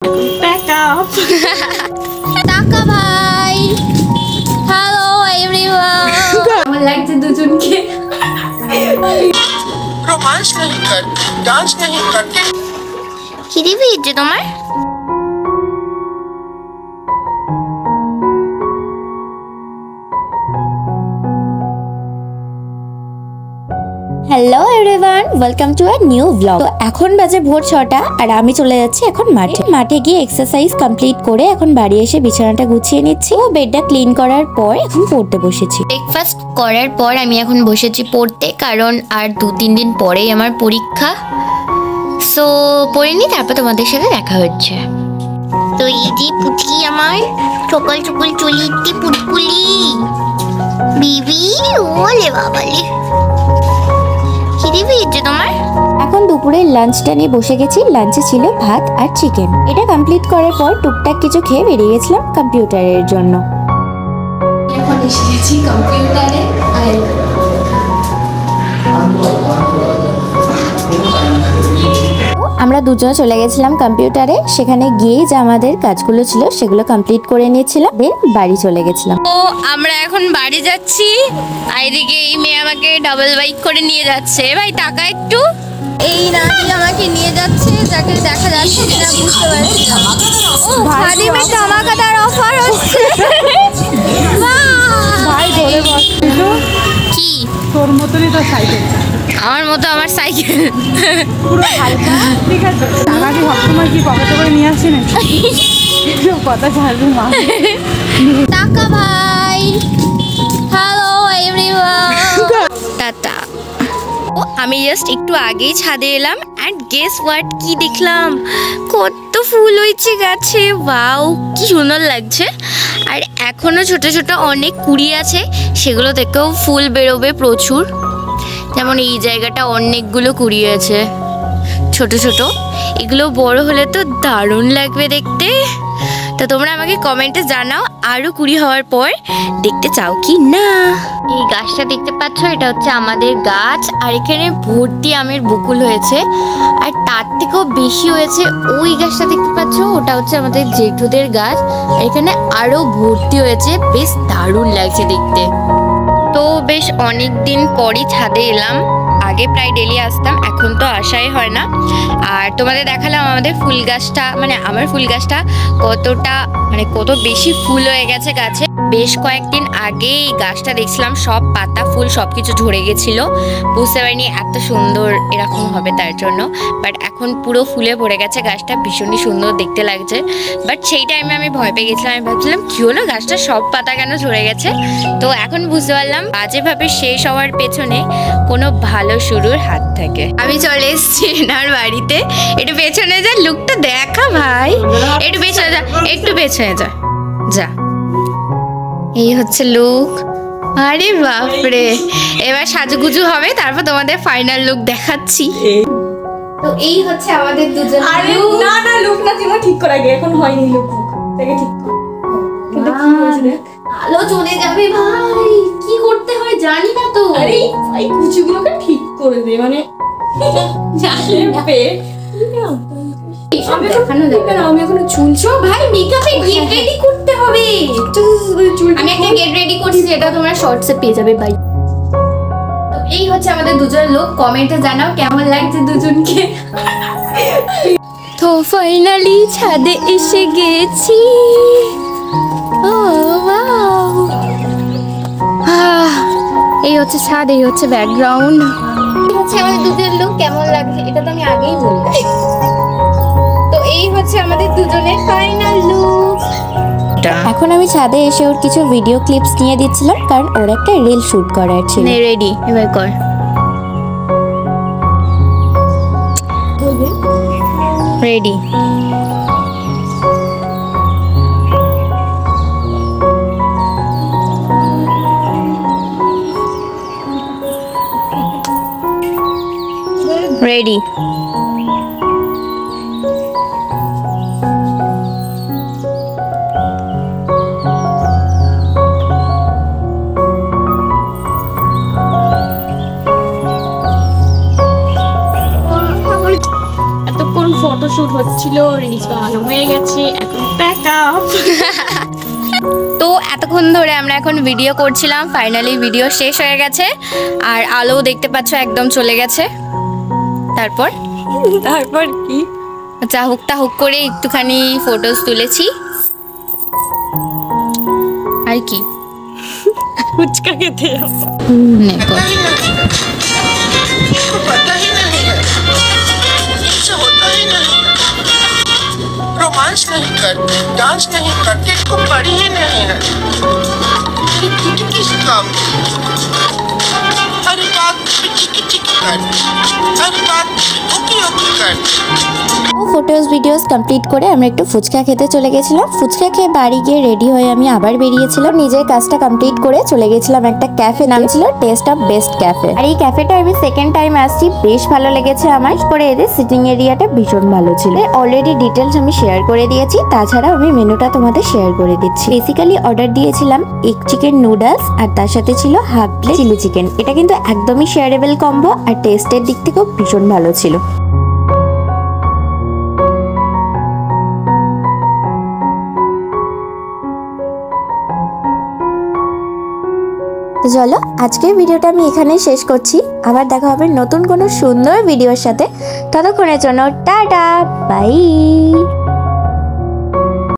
Back up. টাকা ভাই। Hello everyone. আমার লাগছে দুজনকে। रोमांस नहीं करते, डांस नहीं करते। খিদে পেয়েছে তোমার? Hello everyone, welcome to our new blog. তো এখন বাজে ভোর 6টা আর আমি চলে যাচ্ছি এখন মাঠে গিয়ে এক্সারসাইজ কমপ্লিট করে এখন বাড়ি এসে বিছানাটা গুছিয়ে নিচ্ছি ও বেডটা ক্লিন করার পর এখন পড়তে বসেছি। ব্রেকফাস্ট করার পর আমি এখন বসেছি পড়তে, কারণ আর 2-3 দিন পরেই আমার পরীক্ষা। সো পড়ে নি, তারপর তোমাদের সাথে দেখা হচ্ছে। তো এই যে পুচকি আমার সকাল সকাল চলে এসছে পুটপুলি বিবি। ওলে বাবালে, খিদে পেয়েছে তোমার? এখন দুপুরের লাঞ্চটা নিয়ে বসে গেছি। লাঞ্চে ছিল ভাত আর চিকেন। এটা কমপ্লিট করার পর টুকটাক কিছু খেয়ে বেরিয়ে গেছিলাম কম্পিউটারের জন্য। এখন এসে গেছি কম্পিউটারে। আমরা দুজন চলে গেছিলাম কম্পিউটারে। সেখানে গিয়ে যে আমাদের কাজগুলো ছিল সেগুলো কমপ্লিট করে নিয়েছিলাম, দেন বাড়ি চলে গেছিলাম। তো আমরা এখন বাড়ি যাচ্ছি। এইদিকে এই মেয়ে আমাকে ডাবল বাইক করে নিয়ে যাচ্ছে। ভাই টাকা একটু। এই নাকি আমাকে নিয়ে যাচ্ছে, যাকে দেখা যাচ্ছে কিনা বুঝতে পারছি না। ও খাদিমের ধামাকাদার অফার হচ্ছে। ভাই ধরে বসছিল কি তোর মতনই তো সাইকেল, আমার মতো আমার সাইকেল পুরো হালকা। ঠিক আছে, টাকা কি সবসময় কি পকেটে করে নিয়ে আসছি না? কথা ছাড়বে মা। টাকা ভাই। Hello everyone, tata. ও আমি জাস্ট একটু আগেই ছাদে এলাম অ্যান্ড গেস হোয়াট, কি দেখলাম? কত ফুল হয়েছে গাছে। ওয়াও, কি সুন্দর লাগছে। আর এখনো ছোট ছোট অনেক কুড়ি আছে, সেগুলো থেকেও ফুল বেরোবে প্রচুর। যেমন এই জায়গাটা অনেকগুলো কুড়ি আছে ছোট ছোট। এগুলো বড় হলে তো দারুণ লাগবে দেখতে। তো তোমরা আমাকে কমেন্টে জানাও আরো কুড়ি হওয়ার পর দেখতে চাও কি না। এই গাছটা দেখতে পাচ্ছ, এটা হচ্ছে আমাদের গাছ। আর এখানে ভর্তি আমের বকুল হয়েছে, আর তার থেকেও বেশি হয়েছে ওই গাছটা দেখতে পাচ্ছ, ওটা হচ্ছে আমাদের জেঠুদের গাছ। আর এখানে আরো ভর্তি হয়েছে, বেশ দারুণ লাগছে দেখতে। তো বেশ অনেক দিন পরই ছাদে এলাম। আগে প্রায় ডেলি আসতাম, এখন তো আসাই হয় না। আর তোমাদের দেখালাম আমাদের ফুল গাছটা, মানে আমার ফুল গাছটা কতটা, মানে কত বেশি ফুল হয়ে গেছে গাছে। বেশ কয়েকদিন আগে এই গাছটা দেখছিলাম সব পাতা ফুল সবকিছু ঝরে গেছিল, বুঝতে পারিনি এত সুন্দর এরকম হবে তার জন্য। বাট এখন পুরো ফুলে ভরে গেছে গাছটা, ভীষণই সুন্দর দেখতে লাগছে। বাট সেই টাইমে আমি ভয় পেয়ে গেছিলাম, আমি ভাবছিলাম কি হলো গাছটা সব পাতা কেন ঝরে গেছে। তো এখন বুঝতে পারলাম বাজেভাবে শেষ হওয়ার পেছনে কোনো ভালো শুরুর হাত থাকে। আমি চলে এসেছি এনার বাড়িতে। একটু পেছনে যা, লুকটা দেখা ভাই। একটু পেছনে যা, একটু পেছনে যা, যা। এই হচ্ছে লুক। আরে বাপরে, এবার সাজুগুজু হবে, তারপর তোমাদের ফাইনাল লুক দেখাচ্ছি। তো এই হচ্ছে আমাদের দুজন। আরে না না, লুক না, তুই ঠিক করে আগে, এখন হয়নি লুক। তাকে ঠিক কর। কিন্তু কি হয়েছে দেখ, আলো চলে যাবে ভাই, কি করতে হয় জানি না তো। আরে এই কুচিগুলোকে ঠিক করে দে, মানে জানি না। আমি দেখানো যাবে না, আমি এখনো চুলছো ভাই মেকআপে গেট রেডি করতে হবে। আমি একটা গেট রেডি করছি, যেটা তোমরা শর্টসে পেয়ে যাবে ভাই। তো এই হচ্ছে আমাদের দুজন লোক। কমেন্টে জানাও কেমন লাগছে দুজনকে। তো ফাইনালি ছাদে এসে গেছি। ও ওয়াও, এই হচ্ছে ছাদ, এই হচ্ছে ব্যাকগ্রাউন্ড। এই হচ্ছে আমাদের দুজন লোক। কেমন লাগছে এটা তো আমি আগেই বললাম। তো এই হচ্ছে আমাদের দুজনের ফাইনাল লুক। এখন আমি ছাদে এসে ওর কিছু ভিডিও ক্লিপস নিয়ে দিচ্ছিলাম, কারণ ওর একটা রিল শুট করার ছিল। রেডি, এবার কর। রেডি। রেডি। এতক্ষণ ফটোশুট হচ্ছিল, রিলস বানানো হয়ে গেছে, এখন প্যাক আপ। তো এতক্ষণ ধরে আমরা এখন ভিডিও করছিলাম, ফাইনালি ভিডিও শেষ হয়ে গেছে। আর আলো দেখতে পাচ্ছ একদম চলে গেছে। তারপর তারপর কি, চাহুক তাহুক করে একটুখানি ফটোজ তুলেছি। আর কি, ফুচকা খেতে যাবো। ही नहीं इसको पता ही नहीं है, इससे होता ही नहीं, रोमांस नहीं करते, डांस नहीं करते, इसको पड़ी ही नहीं है, ये किस काम की? हर बात पे चिकी चिकी करते, हर बात पे ओकी ओकी करते। ফটোজ ভিডিওস কমপ্লিট করে আমরা একটু ফুচকা খেতে চলে গেছিলাম। ফুচকা খেয়ে বাড়ি গিয়ে রেডি হয়ে আমি আবার বেরিয়েছিলাম। নিজের কাজটা কমপ্লিট করে চলে গেছিলাম একটা ক্যাফে, নাম ছিল টেস্ট অফ বেস্ট ক্যাফে। আর এই ক্যাফেটা আমি সেকেন্ড টাইম আসছি, বেশ ভালো লেগেছে আমার। করে এদের সিটিং এরিয়াটা ভীষণ ভালো ছিল। অলরেডি ডিটেলস আমি শেয়ার করে দিয়েছি, তাছাড়া আমি মেনুটা তোমাদের শেয়ার করে দিচ্ছি। বেসিক্যালি অর্ডার দিয়েছিলাম এগ চিকেন নুডলস, আর তার সাথে ছিল হাফ প্লেট চিলি চিকেন। এটা কিন্তু একদমই শেয়ারেবল কম্বো, আর টেস্টের দিক থেকেও ভীষণ ভালো ছিল। তো চলো, আজকের ভিডিওটা আমি এখানেই শেষ করছি। আবার দেখা হবে নতুন কোনো সুন্দর ভিডিওর সাথে। ততক্ষণের জন্য টাটা, বাই।